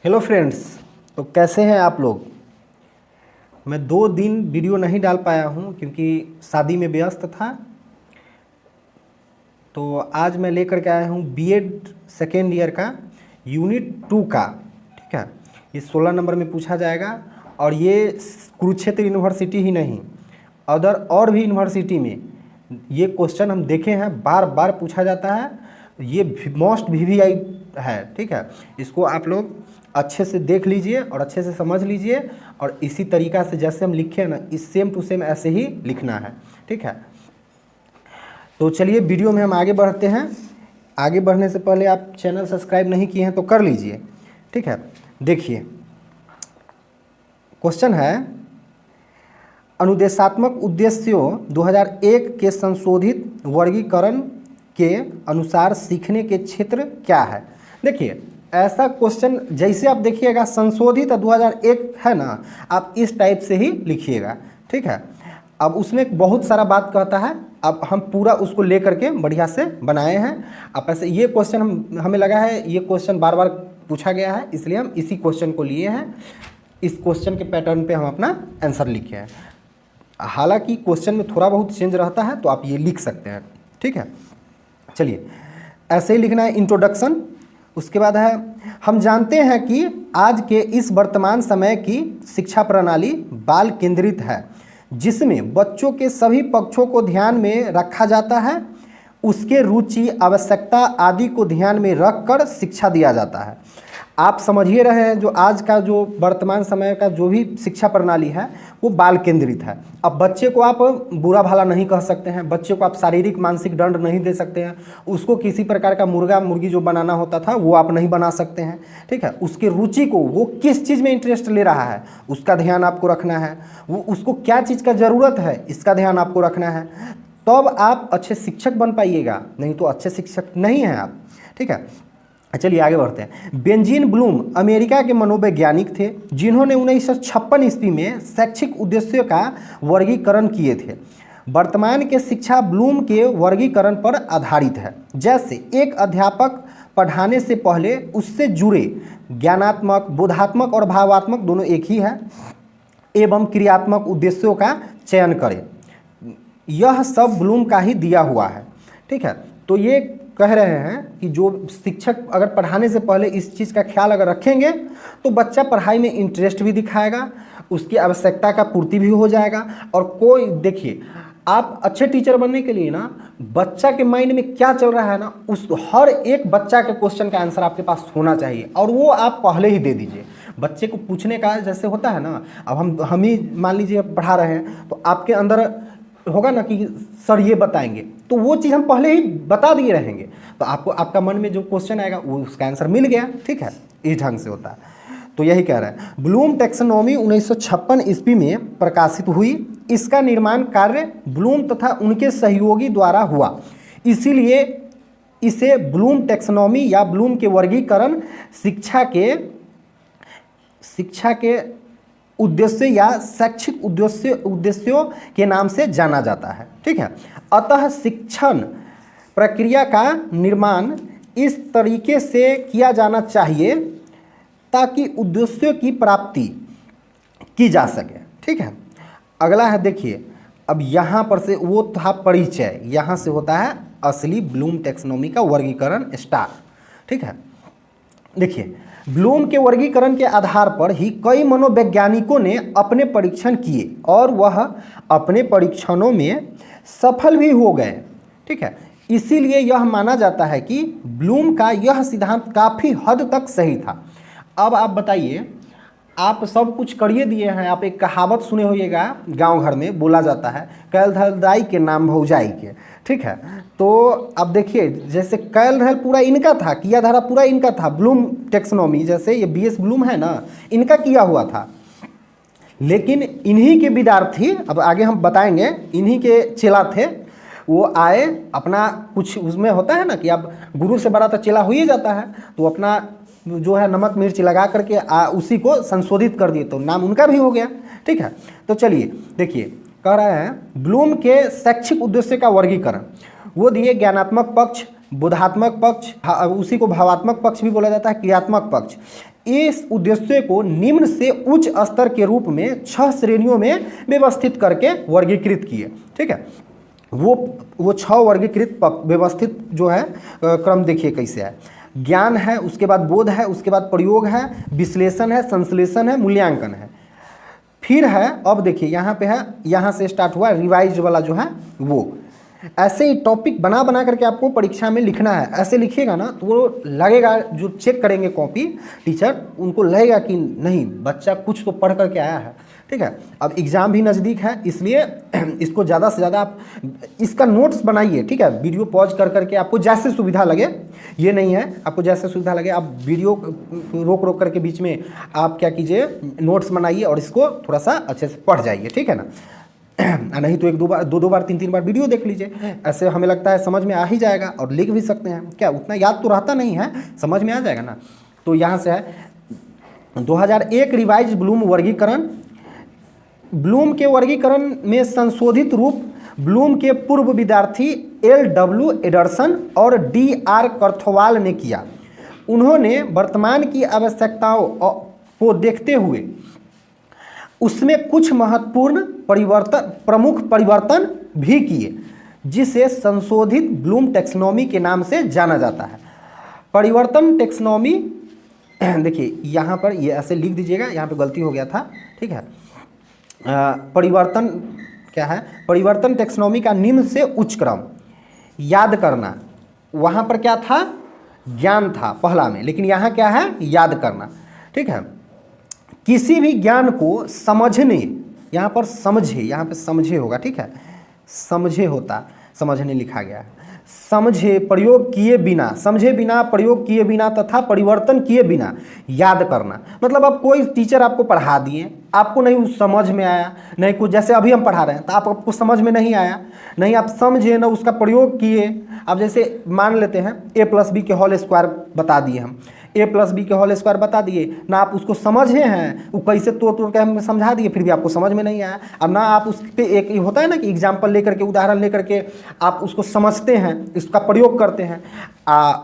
Hello friends. तो कैसे हैं आप लोग। मैं 2 दिन वीडियो नहीं डाल पाया हूं क्योंकि शादी में व्यस्त था। तो आज मैं लेकर के आया हूं बीएड सेकेंड ईयर का यूनिट 2 का। ठीक है, ये 16 नंबर में पूछा जाएगा और ये कुरुक्षेत्र यूनिवर्सिटी ही नहीं, अदर और भी यूनिवर्सिटी में ये क्वेश्चन हम देखे हैं, बार बार पूछा जाता है। ये मोस्ट वीवीआई है। ठीक है, इसको आप लोग अच्छे से देख लीजिए और अच्छे से समझ लीजिए और इसी तरीक़ा से जैसे हम लिखे हैं ना, इस सेम टू सेम ऐसे ही लिखना है। ठीक है, तो चलिए वीडियो में हम आगे बढ़ते हैं। आगे बढ़ने से पहले आप चैनल सब्सक्राइब नहीं किए हैं तो कर लीजिए। ठीक है, देखिए क्वेश्चन है, अनुदेशात्मक उद्देश्यों 2001 के संशोधित वर्गीकरण के अनुसार सीखने के क्षेत्र क्या है। देखिए ऐसा क्वेश्चन जैसे आप देखिएगा, संशोधित 2001 है ना, आप इस टाइप से ही लिखिएगा। ठीक है, अब उसमें बहुत सारा बात कहता है, अब हम पूरा उसको लेकर के बढ़िया से बनाए हैं। अब ऐसे ये क्वेश्चन हमें लगा है ये क्वेश्चन बार बार पूछा गया है, इसलिए हम इसी क्वेश्चन को लिए हैं। इस क्वेश्चन के पैटर्न पे हम अपना आंसर लिखे हैं। हालांकि क्वेश्चन में थोड़ा बहुत चेंज रहता है तो आप ये लिख सकते हैं। ठीक है, चलिए ऐसे ही लिखना है। इंट्रोडक्शन, उसके बाद है, हम जानते हैं कि आज के इस वर्तमान समय की शिक्षा प्रणाली बाल केंद्रित है, जिसमें बच्चों के सभी पक्षों को ध्यान में रखा जाता है, उसके रुचि, आवश्यकता आदि को ध्यान में रखकर शिक्षा दिया जाता है। आप समझ ही रहे हैं, जो आज का जो वर्तमान समय का जो भी शिक्षा प्रणाली है वो बाल केंद्रित है। अब बच्चे को आप बुरा भला नहीं कह सकते हैं, बच्चे को आप शारीरिक मानसिक दंड नहीं दे सकते हैं, उसको किसी प्रकार का मुर्गा मुर्गी जो बनाना होता था वो आप नहीं बना सकते हैं। ठीक है, उसके रुचि को, वो किस चीज़ में इंटरेस्ट ले रहा है उसका ध्यान आपको रखना है, वो उसको क्या चीज़ का ज़रूरत है इसका ध्यान आपको रखना है, तब आप अच्छे शिक्षक बन पाइएगा, नहीं तो अच्छे शिक्षक नहीं हैं आप। ठीक है, चलिए आगे बढ़ते हैं। बेंजामिन ब्लूम अमेरिका के मनोवैज्ञानिक थे, जिन्होंने 1956 ईस्वी में शैक्षिक उद्देश्यों का वर्गीकरण किए थे। वर्तमान के शिक्षा ब्लूम के वर्गीकरण पर आधारित है। जैसे एक अध्यापक पढ़ाने से पहले उससे जुड़े ज्ञानात्मक, बोधात्मक और भावात्मक, दोनों एक ही है, एवं क्रियात्मक उद्देश्यों का चयन करे। यह सब ब्लूम का ही दिया हुआ है। ठीक है, तो ये कह रहे हैं कि जो शिक्षक अगर पढ़ाने से पहले इस चीज़ का ख्याल अगर रखेंगे तो बच्चा पढ़ाई में इंटरेस्ट भी दिखाएगा, उसकी आवश्यकता का पूर्ति भी हो जाएगा। और कोई देखिए, आप अच्छे टीचर बनने के लिए ना, बच्चा के माइंड में क्या चल रहा है ना, उस हर एक बच्चा के क्वेश्चन का आंसर आपके पास होना चाहिए और वो आप पहले ही दे दीजिए। बच्चे को पूछने का जैसे होता है ना, अब हम ही मान लीजिए पढ़ा रहे हैं तो आपके अंदर होगा ना कि सर ये बताएंगे, तो वो चीज़ हम पहले ही बता दिए रहेंगे तो आपको आपका मन में जो क्वेश्चन आएगा वो उसका आंसर मिल गया। ठीक है, इस ढंग से होता है। तो यही कह रहे हैं। ब्लूम टैक्सोनॉमी 1956 ईस्वी में प्रकाशित हुई। इसका निर्माण कार्य ब्लूम तथा उनके सहयोगी द्वारा हुआ, इसीलिए इसे ब्लूम टैक्सोनॉमी या ब्लूम के वर्गीकरण शिक्षा के उद्देश्य या शैक्षिक उद्देश्यों के नाम से जाना जाता है। ठीक है, अतः शिक्षण प्रक्रिया का निर्माण इस तरीके से किया जाना चाहिए ताकि उद्देश्यों की प्राप्ति की जा सके। ठीक है, अगला है, देखिए अब यहाँ पर से वो था परिचय, यहाँ से होता है असली ब्लूम टैक्सोनॉमी का वर्गीकरण स्टार्ट। ठीक है, देखिए ब्लूम के वर्गीकरण के आधार पर ही कई मनोवैज्ञानिकों ने अपने परीक्षण किए और वह अपने परीक्षणों में सफल भी हो गए। ठीक है, इसीलिए यह माना जाता है कि ब्लूम का यह सिद्धांत काफ़ी हद तक सही था। अब आप बताइए, आप सब कुछ करिए दिए हैं, आप एक कहावत सुने होइएगा, गांव घर में बोला जाता है, कैल धैल दाई के नाम भौजाई के। ठीक है, तो अब देखिए जैसे कैल धैल पूरा इनका था, किया धारा पूरा इनका था, ब्लूम टैक्सोनॉमी जैसे ये बीएस ब्लूम है ना, इनका किया हुआ था। लेकिन इन्हीं के विद्यार्थी, अब आगे हम बताएंगे, इन्हीं के चेला थे, वो आए अपना कुछ उसमें होता है ना कि अब गुरु से बड़ा तो चेला हो ही जाता है, तो अपना जो है नमक मिर्च लगा करके उसी को संशोधित कर दिए, तो नाम उनका भी हो गया। ठीक है, तो चलिए देखिए, कह रहे हैं ब्लूम के शैक्षिक उद्देश्य का वर्गीकरण वो दिए, ज्ञानात्मक पक्ष, बोधात्मक पक्ष, उसी को भावात्मक पक्ष भी बोला जाता है, क्रियात्मक पक्ष। इस उद्देश्य को निम्न से उच्च स्तर के रूप में 6 श्रेणियों में व्यवस्थित करके वर्गीकृत किए। ठीक है, वो 6 वर्गीकृत व्यवस्थित जो है क्रम देखिए कैसे है। ज्ञान है, उसके बाद बोध है, उसके बाद प्रयोग है, विश्लेषण है, संश्लेषण है, मूल्यांकन है। फिर है, अब देखिए यहाँ पे है, यहाँ से स्टार्ट हुआ रिवाइज वाला जो है वो। ऐसे ही टॉपिक बना बना करके आपको परीक्षा में लिखना है। ऐसे लिखिएगा ना तो वो लगेगा, जो चेक करेंगे कॉपी टीचर, उनको लगेगा कि नहीं बच्चा कुछ तो पढ़ करके आया है। ठीक है, अब एग्ज़ाम भी नज़दीक है, इसलिए इसको ज़्यादा से ज़्यादा आप इसका नोट्स बनाइए। ठीक है, वीडियो पॉज कर करके आपको जैसे सुविधा लगे, ये नहीं है आपको जैसे सुविधा लगे, आप वीडियो रोक रोक करके बीच में आप क्या कीजिए, नोट्स बनाइए और इसको थोड़ा सा अच्छे से पढ़ जाइए। ठीक है ना, नहीं तो 1-2 बार, 2-2 बार, 3-3 बार वीडियो देख लीजिए, ऐसे हमें लगता है समझ में आ ही जाएगा। और लिख भी सकते हैं, क्या उतना याद तो रहता नहीं है, समझ में आ जाएगा ना। तो यहाँ से है 2001 रिवाइज ब्लूम वर्गीकरण। ब्लूम के वर्गीकरण में संशोधित रूप ब्लूम के पूर्व विद्यार्थी L.W. एडरसन और D.R. कर्थवाल ने किया। उन्होंने वर्तमान की आवश्यकताओं को देखते हुए उसमें कुछ महत्वपूर्ण प्रमुख परिवर्तन भी किए, जिसे संशोधित ब्लूम टैक्सोनॉमी के नाम से जाना जाता है। परिवर्तन टैक्सोनॉमी, देखिए यहाँ पर ये ऐसे लिख दीजिएगा, यहाँ पे गलती हो गया था। ठीक है, परिवर्तन क्या है, परिवर्तन टैक्सोनॉमी का निम्न से उच्च क्रम। याद करना, वहाँ पर क्या था, ज्ञान था पहला में, लेकिन यहाँ क्या है, याद करना। ठीक है, किसी भी ज्ञान को समझने, यहाँ पर समझे, यहाँ पे समझे होगा। ठीक है, समझे होता, समझने लिखा गया है। समझे, प्रयोग किए बिना, समझे बिना, प्रयोग किए बिना तथा परिवर्तन किए बिना याद करना। मतलब अब कोई टीचर आपको पढ़ा दिए, आपको नहीं उस समझ में आया, नहीं कुछ, जैसे अभी हम पढ़ा रहे हैं तो आपको समझ में नहीं आया, नहीं आप समझे ना उसका प्रयोग किए। अब जैसे मान लेते हैं A+B के होल स्क्वायर बता दिए हम, A+B के होल स्क्वायर बता दिए ना, आप उसको समझे हैं, वो कैसे तोड़ तोड़ के हम समझा दिए, फिर भी आपको समझ में नहीं आया। अब ना आप उस पे एक होता है ना कि एग्जाम्पल लेकर के, उदाहरण लेकर के आप उसको समझते हैं, इसका प्रयोग करते हैं,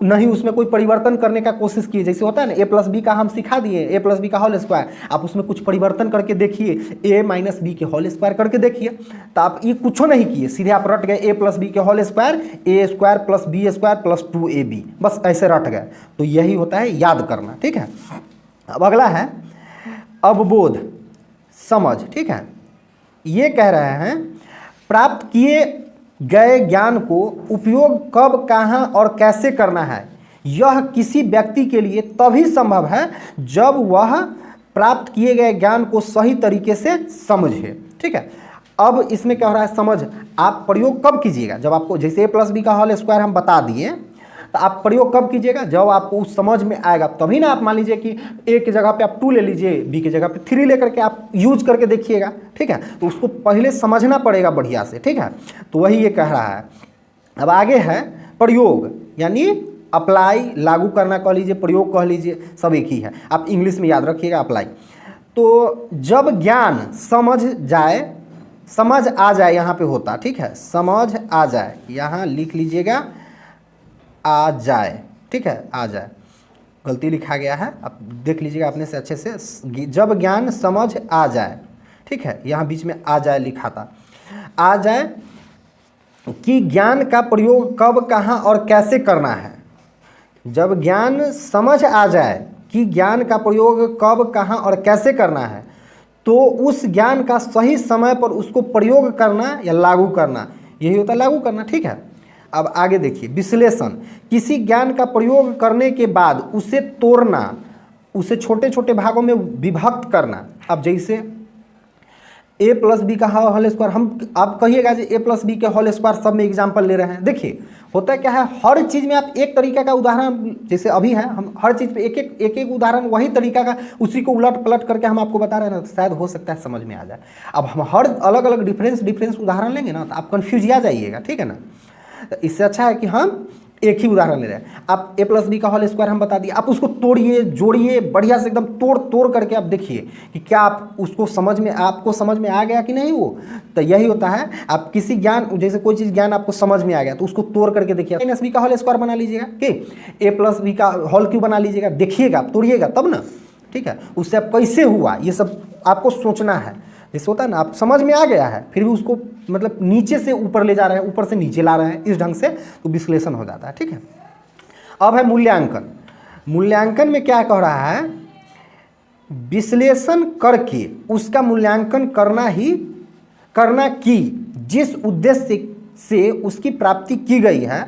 नहीं उसमें कोई परिवर्तन करने का कोशिश किए। जैसे होता है ना A+B का हम सिखा दिए, A+B का होल स्क्वायर, आप उसमें कुछ परिवर्तन करके देखिए, A-B के होल स्क्वायर करके देखिए, तो आप ये कुछ नहीं किए, सीधे आप रट गए A+B के whole square, A² + B² + 2AB, बस ऐसे रट गए। तो यही होता है याद करना। ठीक है, अब अगला है अवबोध, समझ। ठीक है, ये कह रहे हैं प्राप्त किए गए ज्ञान को उपयोग कब, कहाँ और कैसे करना है, यह किसी व्यक्ति के लिए तभी संभव है जब वह प्राप्त किए गए ज्ञान को सही तरीके से समझे। ठीक है, अब इसमें क्या हो रहा है, समझ आप प्रयोग कब कीजिएगा, जब आपको, जैसे A+B का होल स्क्वायर हम बता दिए, तो आप प्रयोग कब कीजिएगा, जब आपको उस समझ में आएगा तभी ना। आप मान लीजिए कि A की जगह पे आप 2 ले लीजिए, B की जगह पे 3 लेकर के आप यूज करके देखिएगा। ठीक है, तो उसको पहले समझना पड़ेगा बढ़िया से। ठीक है, तो वही ये कह रहा है। अब आगे है प्रयोग, यानी अप्लाई, लागू करना कह लीजिए, प्रयोग कह लीजिए, सब एक ही है, आप इंग्लिश में याद रखिएगा अप्लाई। तो जब ज्ञान समझ आ जाए, यहाँ पे होता, ठीक है, समझ आ जाए, यहाँ लिख लीजिएगा आ जाए। ठीक है, आ जाए, गलती लिखा गया है, आप देख लीजिएगा अपने से अच्छे से। जब ज्ञान समझ आ जाए, ठीक है, यहाँ बीच में आ जाए लिखा था, आ जाए कि ज्ञान का प्रयोग कब, कहाँ और कैसे करना है। जब ज्ञान समझ आ जाए कि ज्ञान का प्रयोग कब, कहाँ और कैसे करना है, तो उस ज्ञान का सही समय पर उसको प्रयोग करना या लागू करना, यही होता है लागू करना। ठीक है, अब आगे देखिए विश्लेषण, किसी ज्ञान का प्रयोग करने के बाद उसे तोड़ना, उसे छोटे छोटे भागों में विभक्त करना। अब जैसे A+B का होल स्क्वायर, हम आप कहिएगा जो A+B के होल स्क्वायर सब में एग्जाम्पल ले रहे हैं। देखिए होता क्या है, हर चीज़ में आप एक तरीका का उदाहरण, जैसे अभी है, हम हर चीज़ पे एक एक उदाहरण वही तरीका का, उसी को उलट पलट करके हम आपको बता रहे हैं ना, तो शायद हो सकता है समझ में आ जाए। अब हम हर अलग अलग डिफरेंस उदाहरण लेंगे ना, तो आप कन्फ्यूज आ जाइएगा। ठीक है ना, तो इससे अच्छा है कि हम एक ही उदाहरण ले रहे हैं। आप a प्लस बी का होल स्क्वायर हम बता दिए, आप उसको तोड़िए जोड़िए बढ़िया से एकदम तोड़ करके आप देखिए कि क्या आप उसको आपको समझ में आ गया कि नहीं। वो तो यही होता है, आप किसी ज्ञान, जैसे कोई चीज़ ज्ञान आपको समझ में आ गया तो उसको तोड़ करके देखिए। माइनस बी का होल स्क्वायर बना लीजिएगा कि a प्लस बी का होल क्यों बना लीजिएगा, देखिएगा, तोड़िएगा तब ना, ठीक है। उससे आप कैसे हुआ ये सब आपको सोचना है। जैसे होता है ना, आप समझ में आ गया है फिर भी उसको मतलब नीचे से ऊपर ले जा रहे हैं, ऊपर से नीचे ला रहे हैं, इस ढंग से तो विश्लेषण हो जाता है, ठीक है। अब है मूल्यांकन। मूल्यांकन में क्या कह रहा है, विश्लेषण करके उसका मूल्यांकन करना कि जिस उद्देश्य से उसकी प्राप्ति की गई है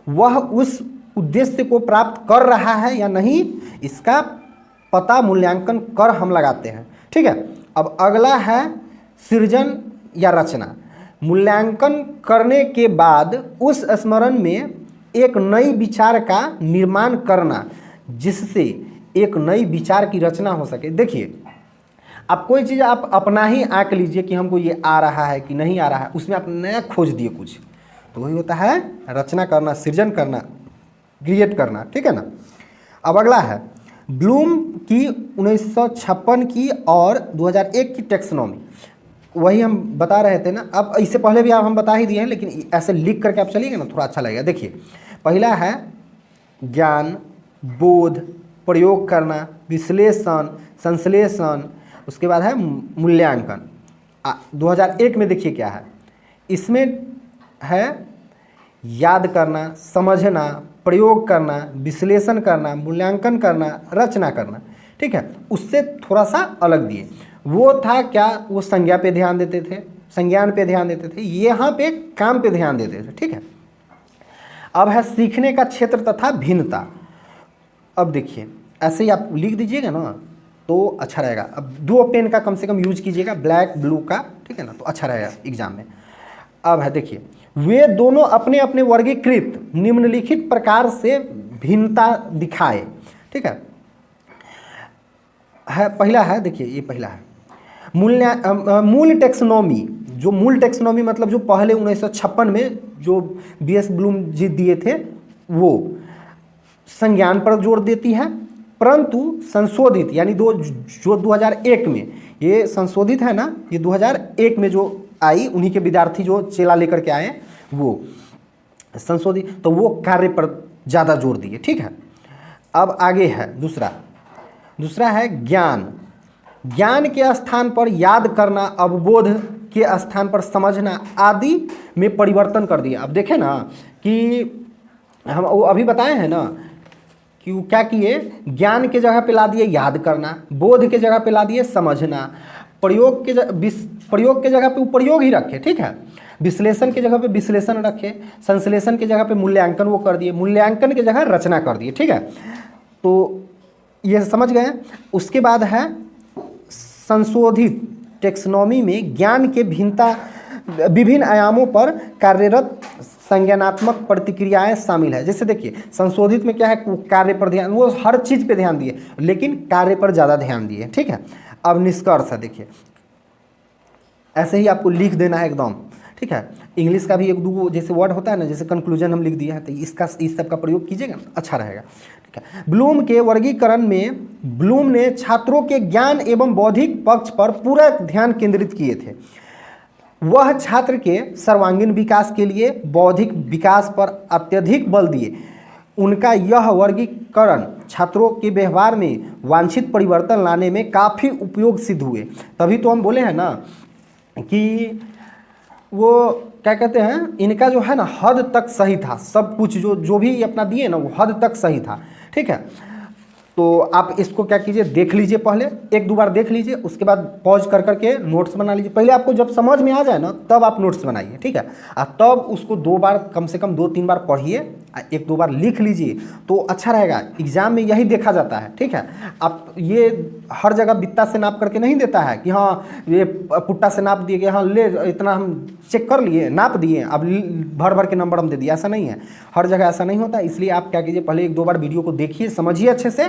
वह उस उद्देश्य को प्राप्त कर रहा है या नहीं, इसका पता मूल्यांकन कर हम लगाते हैं, ठीक है। अब अगला है सृजन या रचना। मूल्यांकन करने के बाद उस स्मरण में एक नई विचार का निर्माण करना जिससे एक नई विचार की रचना हो सके। देखिए, आप कोई चीज़ आप अपना ही आंक लीजिए कि हमको ये आ रहा है कि नहीं आ रहा है, उसमें आप नया खोज दिए कुछ, तो वही होता है रचना करना, सृजन करना, क्रिएट करना, ठीक है ना। अब अगला है ब्लूम की 1956 की और 2001 की टेक्सोनॉमी। वही हम बता रहे थे ना, अब इससे पहले भी आप हम बता ही दिए हैं, लेकिन ऐसे लिख करके आप चलिएगा ना थोड़ा अच्छा लगेगा। देखिए, पहला है ज्ञान, बोध, प्रयोग करना, विश्लेषण, संश्लेषण, उसके बाद है मूल्यांकन। 2001 में देखिए क्या है, इसमें है याद करना, समझना, प्रयोग करना, विश्लेषण करना, मूल्यांकन करना, रचना करना, ठीक है। उससे थोड़ा सा अलग दिए। वो था क्या, वो संज्ञा पे ध्यान देते थे, संज्ञान पे ध्यान देते थे, यहाँ पे काम पे ध्यान देते थे, ठीक है। अब है सीखने का क्षेत्र तथा भिन्नता। अब देखिए, ऐसे ही आप लिख दीजिएगा ना तो अच्छा रहेगा। अब 2 पेन का कम से कम यूज कीजिएगा, ब्लैक ब्लू का, ठीक है ना, तो अच्छा रहेगा एग्जाम में। अब है देखिए, वे दोनों अपने अपने वर्गीकृत निम्नलिखित प्रकार से भिन्नता दिखाए, ठीक है। पहला है, देखिए ये पहला है मूल टेक्सोनॉमी। जो मूल टेक्सोनॉमी मतलब जो पहले 1956 में जो BS ब्लूम जी दिए थे, वो संज्ञान पर जोर देती है, परंतु संशोधित यानी जो 2001 में ये संशोधित है ना, ये 2001 में जो आई, उन्हीं के विद्यार्थी जो चेला लेकर के आए वो संशोधित, तो वो कार्य पर ज़्यादा जोर दिए, ठीक है। अब आगे है दूसरा है ज्ञान। ज्ञान के स्थान पर याद करना, अवबोध के स्थान पर समझना आदि में परिवर्तन कर दिया। अब देखें ना कि हम वो अभी बताए हैं ना कि वो क्या किए, ज्ञान के जगह पे ला दिए याद करना, बोध के जगह पे ला दिए समझना, प्रयोग के जगह पे वो प्रयोग ही रखे, ठीक है। विश्लेषण के जगह पे विश्लेषण रखे, संश्लेषण के जगह पे मूल्यांकन वो कर दिए, मूल्यांकन के जगह रचना कर दिए, ठीक है। तो ये समझ गए। उसके बाद है संशोधित टेक्सोनॉमी में ज्ञान के विभिन्न आयामों पर कार्यरत संज्ञानात्मक प्रतिक्रियाएं शामिल है। जैसे देखिए, संशोधित में क्या है, कार्य पर ध्यान, वो हर चीज़ पे ध्यान दिए लेकिन कार्य पर ज़्यादा ध्यान दिए, ठीक है। अब निष्कर्ष है, देखिए ऐसे ही आपको लिख देना है एकदम, ठीक है। इंग्लिश का भी 1-2 जैसे वर्ड होता है ना, जैसे कंक्लूजन हम लिख दिया है, तो इस सब का प्रयोग कीजिएगा, अच्छा रहेगा, ठीक है। ब्लूम के वर्गीकरण में ब्लूम ने छात्रों के ज्ञान एवं बौद्धिक पक्ष पर पूरा ध्यान केंद्रित किए थे। वह छात्र के सर्वांगीण विकास के लिए बौद्धिक विकास पर अत्यधिक बल दिए। उनका यह वर्गीकरण छात्रों के व्यवहार में वांछित परिवर्तन लाने में काफ़ी उपयोग सिद्ध हुए। तभी तो हम बोले हैं ना कि वो क्या कहते हैं, इनका जो है ना हद तक सही था, सब कुछ जो भी अपना दिए ना वो हद तक सही था, ठीक है। तो आप इसको क्या कीजिए, देख लीजिए, पहले 1-2 बार देख लीजिए, उसके बाद पॉज कर करके नोट्स बना लीजिए। पहले आपको जब समझ में आ जाए ना तब आप नोट्स बनाइए, ठीक है। और तब उसको 2 बार, कम से कम 2-3 बार पढ़िए, 1-2 बार लिख लीजिए तो अच्छा रहेगा। एग्जाम में यही देखा जाता है, ठीक है। आप ये हर जगह बित्ता से नाप करके नहीं देता है कि हाँ ये पुट्टा से नाप दिए, हाँ ले इतना हम चेक कर लिए, नाप दिए, अब भर के नंबर हम दे दिए, ऐसा नहीं है। हर जगह ऐसा नहीं होता, इसलिए आप क्या कीजिए, पहले 1-2 बार वीडियो को देखिए, समझिए अच्छे से,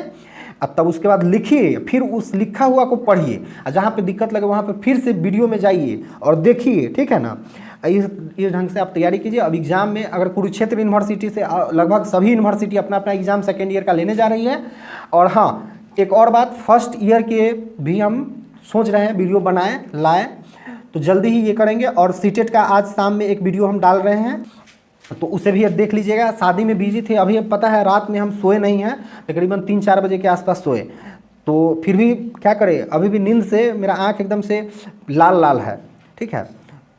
अब तब उसके बाद लिखिए, फिर उस लिखा हुआ को पढ़िए, और जहाँ पे दिक्कत लगे वहाँ पे फिर से वीडियो में जाइए और देखिए, ठीक है ना। इस ढंग से आप तैयारी कीजिए। अब एग्ज़ाम में अगर कुरुक्षेत्र यूनिवर्सिटी से लगभग सभी यूनिवर्सिटी अपना अपना एग्ज़ाम सेकेंड ईयर का लेने जा रही है। और हाँ, एक और बात, फर्स्ट ईयर के भी हम सोच रहे हैं वीडियो बनाएं लाएँ, तो जल्दी ही ये करेंगे। और सीटेट का आज शाम में एक वीडियो हम डाल रहे हैं, तो उसे भी देख लीजिएगा। शादी में बिजी थे, अभी पता है रात में हम सोए नहीं हैं, तकरीबन 3-4 बजे के आसपास सोए, तो फिर भी क्या करें, अभी भी नींद से मेरा आँख एकदम से लाल लाल है, ठीक है।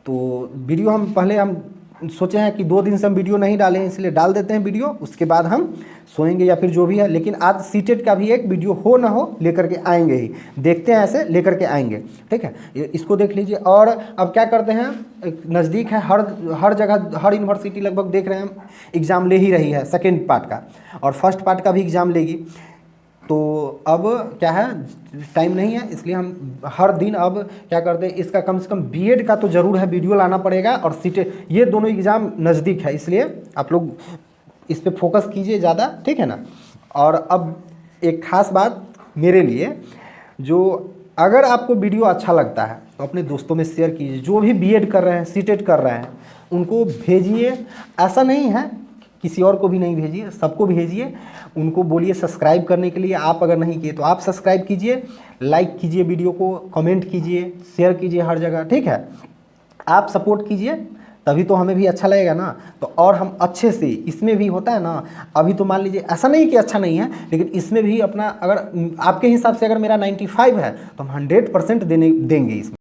तो वीडियो हम सोचे हैं कि 2 दिन से हम वीडियो नहीं डाले हैं, इसलिए डाल देते हैं वीडियो, उसके बाद हम सोएंगे या फिर जो भी है। लेकिन आज सीटेट का भी एक वीडियो हो ना हो लेकर के आएंगे ही, देखते हैं ऐसे लेकर के आएंगे, ठीक है। इसको देख लीजिए। और अब क्या करते हैं, नज़दीक है, हर जगह हर यूनिवर्सिटी लगभग देख रहे हैं एग्ज़ाम ले ही रही है सेकेंड पार्ट का, और फर्स्ट पार्ट का भी एग्ज़ाम लेगी। तो अब क्या है, टाइम नहीं है, इसलिए हम हर दिन अब क्या करते हैं, इसका कम से कम बीएड का तो ज़रूर है वीडियो लाना पड़ेगा, और सीटेट, ये दोनों एग्ज़ाम नज़दीक है, इसलिए आप लोग इस पे फोकस कीजिए ज़्यादा, ठीक है ना। और अब एक ख़ास बात मेरे लिए, जो अगर आपको वीडियो अच्छा लगता है तो अपने दोस्तों में शेयर कीजिए, जो भी बीएड कर रहे हैं, सीटेट कर रहे हैं, उनको भेजिए। ऐसा नहीं है किसी और को भी नहीं भेजिए, सबको भेजिए, उनको बोलिए सब्सक्राइब करने के लिए। आप अगर नहीं किए तो आप सब्सक्राइब कीजिए, लाइक कीजिए वीडियो को, कमेंट कीजिए, शेयर कीजिए हर जगह, ठीक है। आप सपोर्ट कीजिए, तभी तो हमें भी अच्छा लगेगा ना। तो और हम अच्छे से, इसमें भी होता है ना, अभी तो मान लीजिए ऐसा नहीं कि अच्छा नहीं है, लेकिन इसमें भी अपना, अगर आपके हिसाब से अगर मेरा 95 है तो हम 100% देंगे इसमें।